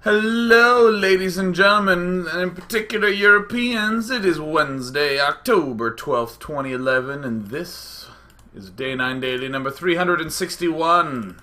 Hello, ladies and gentlemen, and in particular Europeans. It is Wednesday, October 12th, 2011, and this is Day 9 Daily number 361,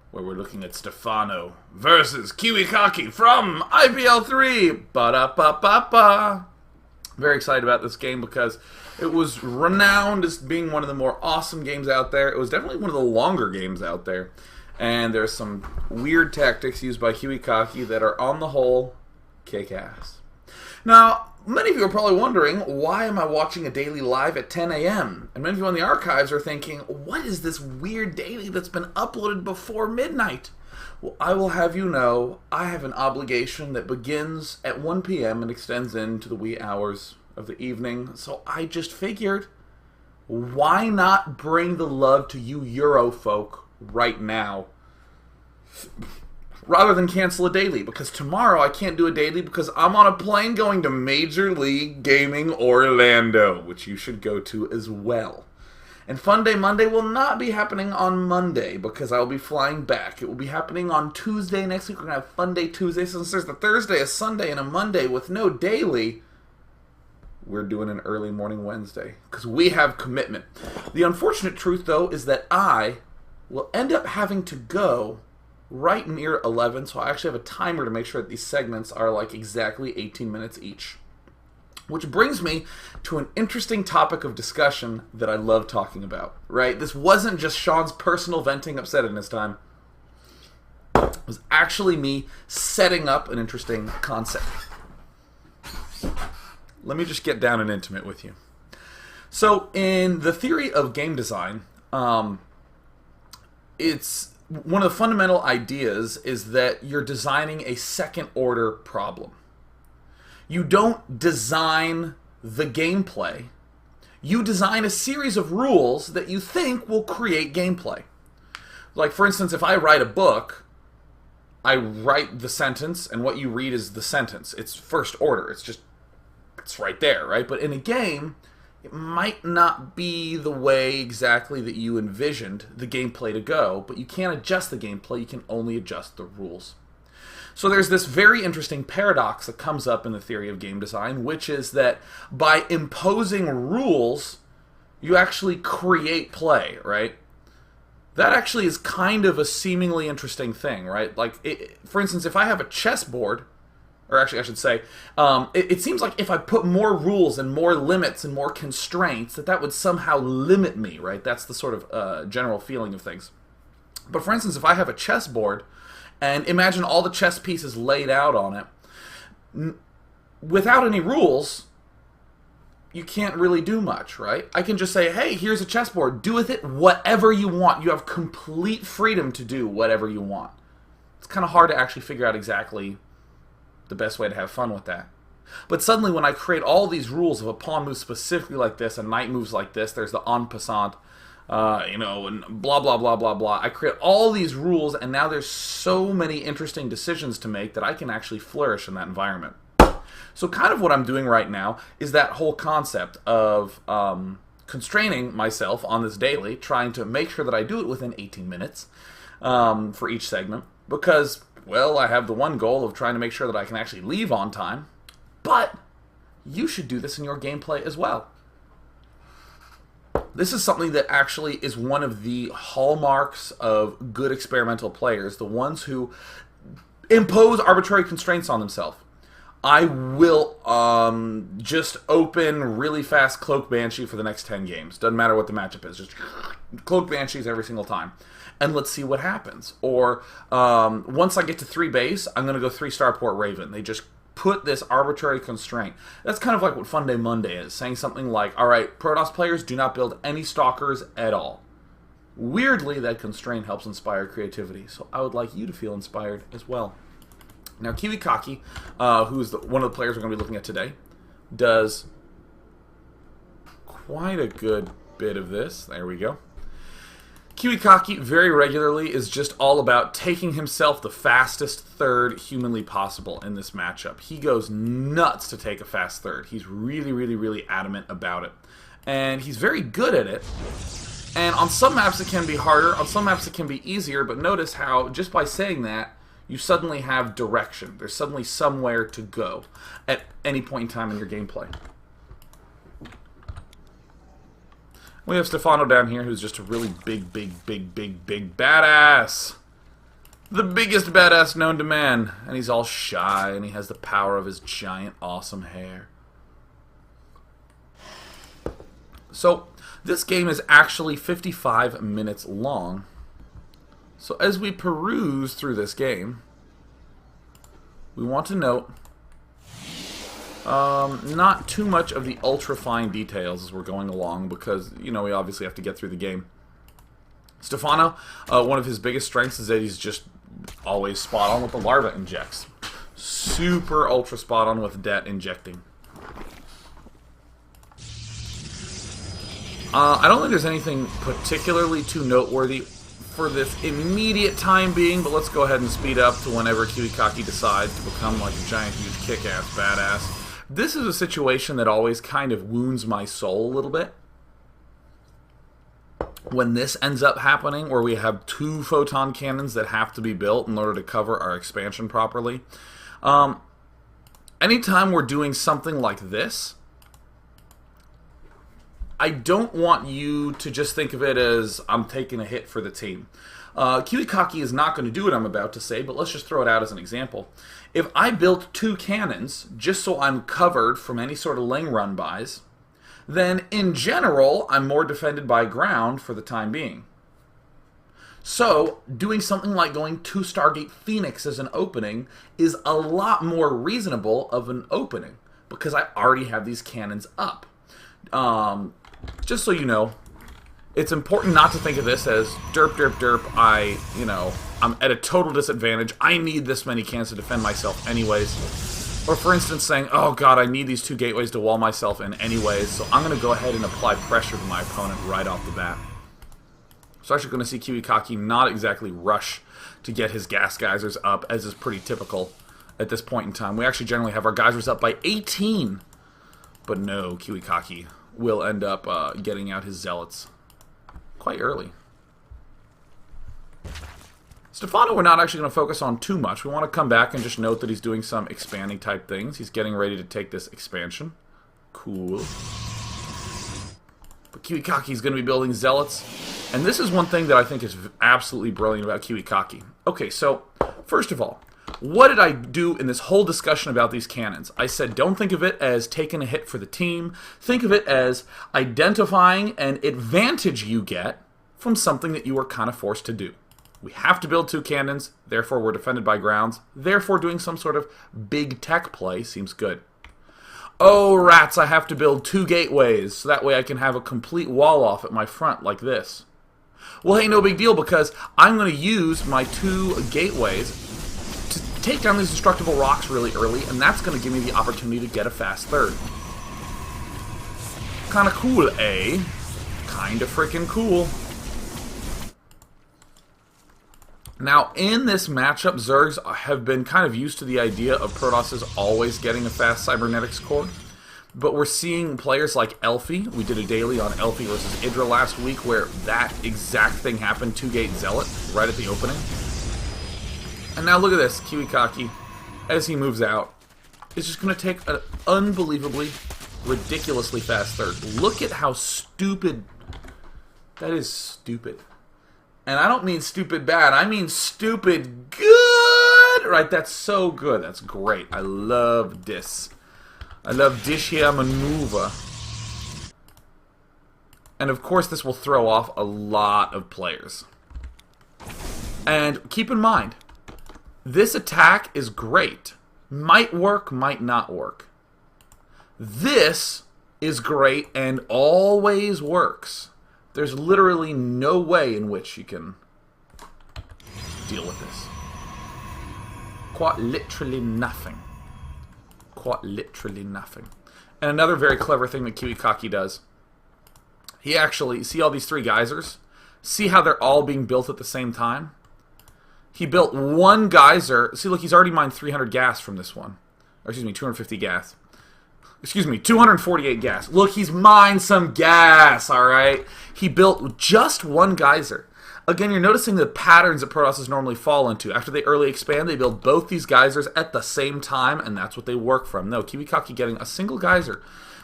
where we're looking at Stephano versus Kiwikaki from IPL 3. Ba-da-ba-ba-ba. Very excited about this game because it was renowned as being one of the more awesome games out there. It was definitely one of the longer games out there. And there's some weird tactics used by Kiwikaki that are, on the whole, kick-ass. Now, many of you are probably wondering, why am I watching a daily live at 10 a.m.? And many of you on the archives are thinking, what is this weird daily that's been uploaded before midnight? Well, I will have you know, I have an obligation that begins at 1 p.m. and extends into the wee hours of the evening. So I just figured, why not bring the love to you Euro folk right now, rather than cancel a daily, because tomorrow I can't do a daily because I'm on a plane going to Major League Gaming Orlando, which you should go to as well. And Fun Day Monday will not be happening on Monday because I will be flying back. It will be happening on Tuesday next week. We're going to have Fun Day Tuesday. Since there's a Thursday, a Sunday, and a Monday with no daily, we're doing an early morning Wednesday because we have commitment. The unfortunate truth, though, is that I will end up having to go right near 11, so I actually have a timer to make sure that these segments are like exactly 18 minutes each. Which brings me to an interesting topic of discussion that I love talking about, right? This wasn't just Sean's personal venting upsetness time. It was actually me setting up an interesting concept. Let me just get down and intimate with you. So, in the theory of game design, it's one of the fundamental ideas is that you're designing a second order problem. You don't design the gameplay. You design a series of rules that you think will create gameplay. Like, for instance, if I write a book, I write the sentence, and what you read is the sentence. It's first order. It's right there, right? But in a game, it might not be the way exactly that you envisioned the gameplay to go, but you can't adjust the gameplay, you can only adjust the rules. So there's this very interesting paradox that comes up in the theory of game design, which is that by imposing rules, you actually create play, right? That actually is kind of a seemingly interesting thing, right? Like, for instance, if I have a chessboard, or actually, I should say, it seems like if I put more rules and more limits and more constraints, that would somehow limit me, right? That's the sort of general feeling of things. But for instance, if I have a chessboard, and imagine all the chess pieces laid out on it, without any rules, you can't really do much, right? I can just say, hey, here's a chessboard. Do with it whatever you want. You have complete freedom to do whatever you want. It's kind of hard to actually figure out exactly the best way to have fun with that. But suddenly when I create all these rules of a pawn moves specifically like this, a knight moves like this, there's the en passant, and blah, blah, blah, blah, blah. I create all these rules, and now there's so many interesting decisions to make that I can actually flourish in that environment. So kind of what I'm doing right now is that whole concept of constraining myself on this daily, trying to make sure that I do it within 18 minutes for each segment, because, well, I have the one goal of trying to make sure that I can actually leave on time, but you should do this in your gameplay as well. This is something that actually is one of the hallmarks of good experimental players, the ones who impose arbitrary constraints on themselves. I will just open really fast Cloak Banshee for the next 10 games. Doesn't matter what the matchup is. Just Cloak Banshees every single time. And let's see what happens. Or once I get to 3 base, I'm going to go 3 Starport Raven. They just put this arbitrary constraint. That's kind of like what Fun Day Monday is, saying something like, all right, Protoss players, do not build any stalkers at all. Weirdly, that constraint helps inspire creativity, so I would like you to feel inspired as well. Now, Kiwikaki, who's one of the players we're going to be looking at today, does quite a good bit of this. There we go. Kiwikaki very regularly is just all about taking himself the fastest third humanly possible in this matchup. He goes nuts to take a fast third. He's really, really, really adamant about it. And he's very good at it. And on some maps it can be harder, on some maps it can be easier, but notice how, just by saying that, You suddenly have direction. There's suddenly somewhere to go at any point in time in your gameplay. We have Stephano down here, who's just a really big badass. The biggest badass known to man. And he's all shy, and he has the power of his giant, awesome hair. So, this game is actually 55 minutes long. So, as we peruse through this game, we want to note not too much of the ultra-fine details as we're going along, because, you know, we obviously have to get through the game. Stephano, one of his biggest strengths is that he's just always spot on with the larva injects. Super ultra spot on with det injecting. I don't think there's anything particularly too noteworthy for this immediate time being, but let's go ahead and speed up to whenever Kiwikaki decides to become like a giant, huge, kick-ass badass. This is a situation that always kind of wounds my soul a little bit. When this ends up happening, where we have 2 photon cannons that have to be built in order to cover our expansion properly. Anytime we're doing something like this, I don't want you to just think of it as I'm taking a hit for the team. Kiwikaki is not going to do what I'm about to say, but let's just throw it out as an example. If I built 2 cannons just so I'm covered from any sort of ling run-bys, then in general, I'm more defended by ground for the time being. So, doing something like going 2 Stargate Phoenix as an opening is a lot more reasonable of an opening, because I already have these cannons up. Just so you know, it's important not to think of this as derp, derp, derp, I'm at a total disadvantage. I need this many cannons to defend myself anyways. Or for instance saying, oh god, I need these 2 gateways to wall myself in anyways, so I'm going to go ahead and apply pressure to my opponent right off the bat. So actually going to see Kiwikaki not exactly rush to get his gas geysers up, as is pretty typical at this point in time. We actually generally have our geysers up by 18. But no, Kiwikaki will end up getting out his zealots quite early. Stephano we're not actually going to focus on too much. We want to come back and just note that he's doing some expanding type things. He's getting ready to take this expansion. Cool. But Kiwikaki's going to be building zealots. And this is one thing that I think is absolutely brilliant about Kiwikaki. Okay, so first of all, what did I do in this whole discussion about these cannons? I said don't think of it as taking a hit for the team. Think of it as identifying an advantage you get from something that you were kind of forced to do. We have to build 2 cannons, therefore we're defended by grounds, therefore doing some sort of big tech play seems good. Oh rats, I have to build 2 gateways, so that way I can have a complete wall off at my front like this. Well hey, no big deal, because I'm going to use my 2 gateways to take down these destructible rocks really early, and that's going to give me the opportunity to get a fast third. Kinda cool, eh? Kinda freaking cool. Now, in this matchup, Zergs have been kind of used to the idea of Protosses always getting a fast cybernetics core. But we're seeing players like Elfie. We did a daily on Elfie versus Idra last week where that exact thing happened, 2-gate Zealot, right at the opening. And now look at this, Kiwikaki, as he moves out, is just going to take an unbelievably, ridiculously fast third. Look at how stupid... That is stupid. And I don't mean stupid bad, I mean stupid good! Right, that's so good, that's great. I love this. I love this here maneuver. And of course this will throw off a lot of players. And keep in mind, this attack is great. Might work, might not work. This is great and always works. There's literally no way in which you can deal with this. Quite literally nothing. Quite literally nothing. And another very clever thing that Kiwikaki does, he actually, see all these 3 geysers? See how they're all being built at the same time? He built 1 geyser. See, look, he's already mined 300 gas from this one. Or excuse me, 250 gas. Excuse me, 248 gas. Look, he's mined some gas, alright? He built just one geyser. Again, you're noticing the patterns that Protosses normally fall into. After they early expand, they build both these geysers at the same time, and that's what they work from. No, Kiwikaki getting a single geyser,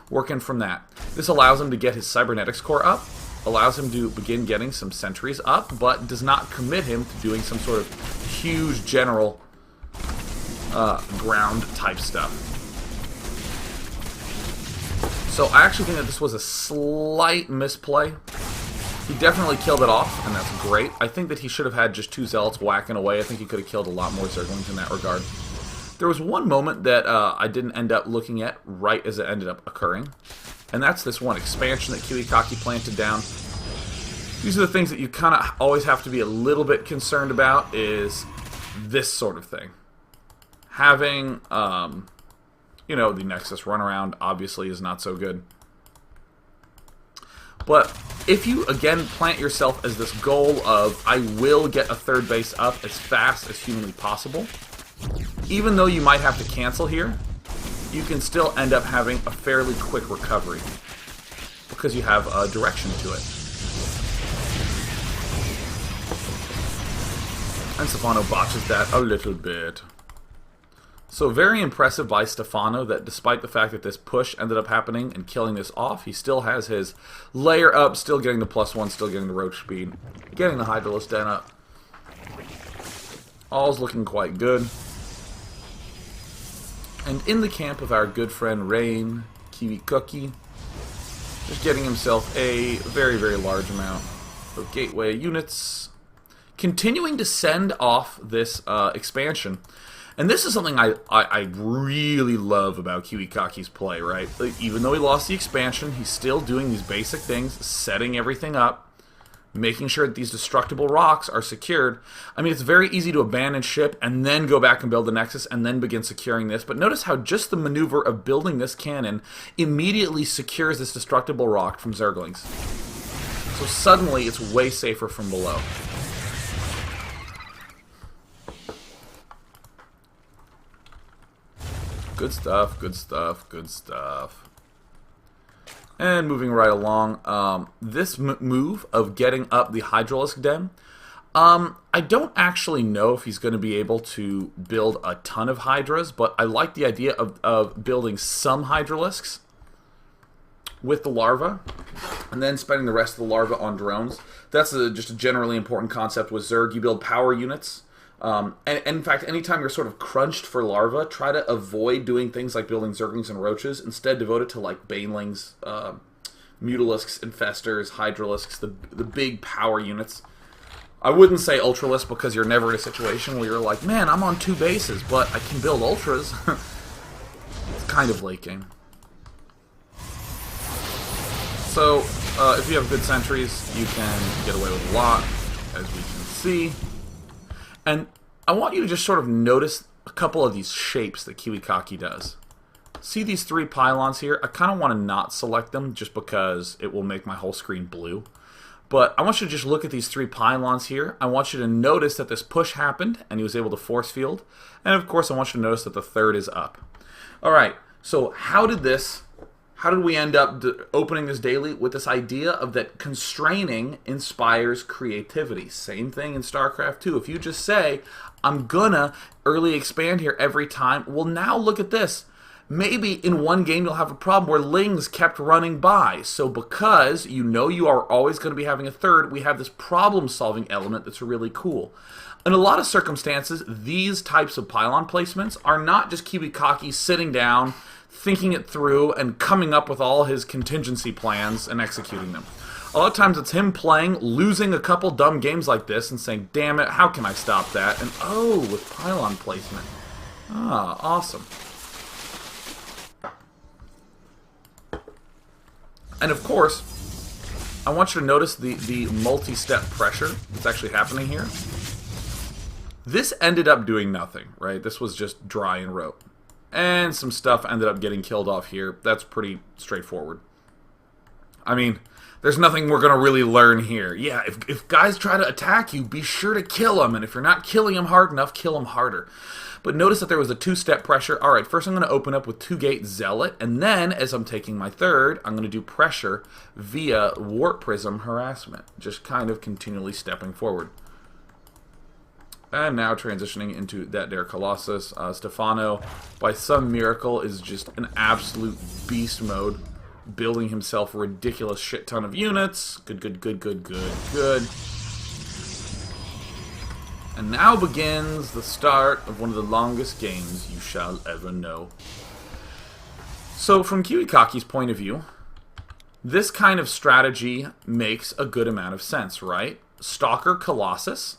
working from that. This allows him to get his cybernetics core up, allows him to begin getting some sentries up, but does not commit him to doing some sort of huge general ground type stuff. So I actually think that this was a slight misplay. He definitely killed it off, and that's great. I think that he should have had just 2 Zealots whacking away. I think he could have killed a lot more Zerglings in that regard. There was one moment that I didn't end up looking at right as it ended up occurring, and that's this one expansion that Kiwikaki planted down. These are the things that you kind of always have to be a little bit concerned about, is this sort of thing. Having, you know, the Nexus runaround obviously is not so good. But if you, again, plant yourself as this goal of, I will get a 3rd base up as fast as humanly possible, even though you might have to cancel here, you can still end up having a fairly quick recovery, because you have a direction to it. And Stephano botches that a little bit. So very impressive by Stephano that despite the fact that this push ended up happening and killing this off, he still has his layer up, still getting the +1, still getting the roach speed, getting the Hydralisk Den up. All's looking quite good. And in the camp of our good friend rgn.Kiwikaki, just getting himself a very, very large amount of gateway units. Continuing to send off this expansion. And this is something I really love about Kiwikaki's play, right? Like, even though he lost the expansion, he's still doing these basic things, setting everything up, making sure that these destructible rocks are secured. I mean, it's very easy to abandon ship and then go back and build the Nexus and then begin securing this. But notice how just the maneuver of building this cannon immediately secures this destructible rock from Zerglings. So suddenly it's way safer from below. Good stuff, good stuff, good stuff. And moving right along, this move of getting up the Hydralisk Den, I don't actually know if he's going to be able to build a ton of Hydras, but I like the idea of building some Hydralisks with the larva, and then spending the rest of the larva on drones. That's just a generally important concept with Zerg. You build power units. And in fact, anytime you're sort of crunched for larva, try to avoid doing things like building Zerglings and Roaches. Instead, devote it to like Banelings, Mutalisks, Infestors, Hydralisks, the big power units. I wouldn't say Ultralisks because you're never in a situation where you're like, man, I'm on 2 bases, but I can build Ultras. It's kind of late game. So, if you have good sentries, you can get away with a lot, as we can see. And I want you to just sort of notice a couple of these shapes that Kiwikaki does. See these 3 pylons here? I kind of want to not select them just because it will make my whole screen blue. But I want you to just look at these 3 pylons here. I want you to notice that this push happened and he was able to force field. And of course I want you to notice that the 3rd is up. Alright, so how did we end up opening this daily with this idea of that constraining inspires creativity? Same thing in StarCraft 2. If you just say, I'm gonna early expand here every time, well now look at this. Maybe in one game you'll have a problem where Lings kept running by. So because you know you are always going to be having a 3rd, we have this problem-solving element that's really cool. In a lot of circumstances, these types of pylon placements are not just Kiwikaki sitting down, thinking it through, and coming up with all his contingency plans and executing them. A lot of times it's him playing, losing a couple dumb games like this, and saying, damn it, how can I stop that? And oh, with pylon placement. Ah, awesome. And of course, I want you to notice the multi-step pressure that's actually happening here. This ended up doing nothing, right? This was just dry and rote. And some stuff ended up getting killed off here. That's pretty straightforward. I mean, there's nothing we're going to really learn here. Yeah, if guys try to attack you, be sure to kill them. And if you're not killing them hard enough, kill them harder. But notice that there was a two-step pressure. All right, first I'm going to open up with 2-gate Zealot, and then as I'm taking my third, I'm going to do pressure via Warp Prism Harassment, just kind of continually stepping forward. And now transitioning into that there Colossus. Stephano, by some miracle, is just an absolute beast mode, building himself a ridiculous shit ton of units. Good, good, good, good, good, good. And now begins the start of one of the longest games you shall ever know. So from Kiwikaki's point of view, this kind of strategy makes a good amount of sense, right? Stalker Colossus.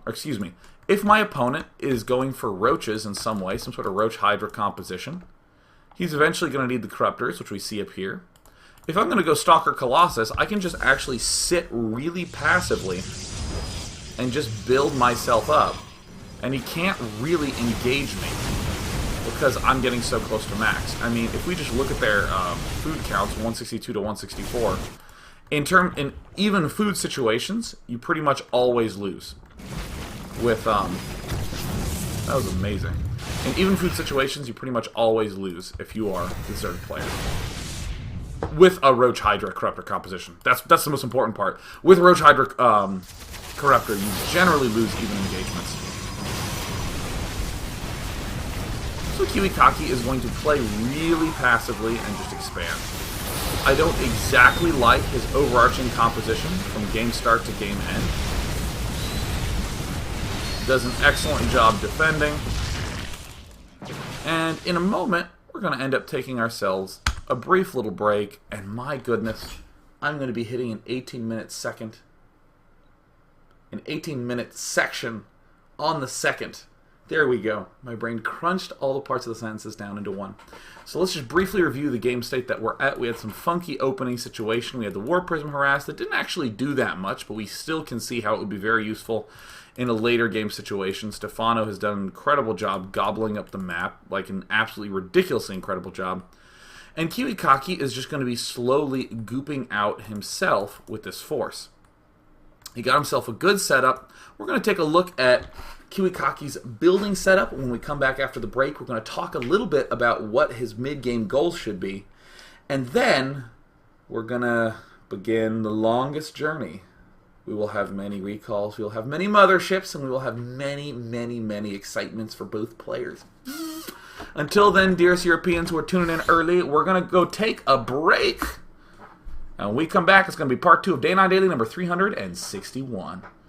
Excuse me. If my opponent is going for roaches in some way, some sort of roach hydra composition, he's eventually going to need the corruptors, which we see up here. If I'm going to go Stalker Colossus, I can just actually sit really passively and just build myself up. And he can't really engage me because I'm getting so close to max. I mean, if we just look at their food counts, 162 to 164, in even food situations, you pretty much always lose. With, that was amazing. In even food situations, you pretty much always lose if you are the Zerg player. With a Roach Hydra Corruptor composition. That's the most important part. With Roach Hydra Corruptor, you generally lose even engagements. So Kiwikaki is going to play really passively and just expand. I don't exactly like his overarching composition from game start to game end. Does an excellent job defending. And in a moment, we're going to end up taking ourselves a brief little break. And my goodness, I'm going to be hitting an 18-minute second. An 18-minute section on the second. There we go. My brain crunched all the parts of the sentences down into one. So let's just briefly review the game state that we're at. We had some funky opening situation. We had the Warp Prism Harass that didn't actually do that much, but we still can see how it would be very useful in a later game situation. Stephano has done an incredible job gobbling up the map, like an absolutely ridiculously incredible job. And Kiwikaki is just going to be slowly gooping out himself with this force. He got himself a good setup. We're going to take a look at Kiwikaki's building setup. When we come back after the break, we're going to talk a little bit about what his mid-game goals should be. And then we're going to begin the longest journey. We will have many recalls, we will have many motherships, and we will have many, many, many excitements for both players. Until then, dearest Europeans who are tuning in early, we're going to go take a break. And when we come back, it's going to be part 2 of Day 9 Daily number 361.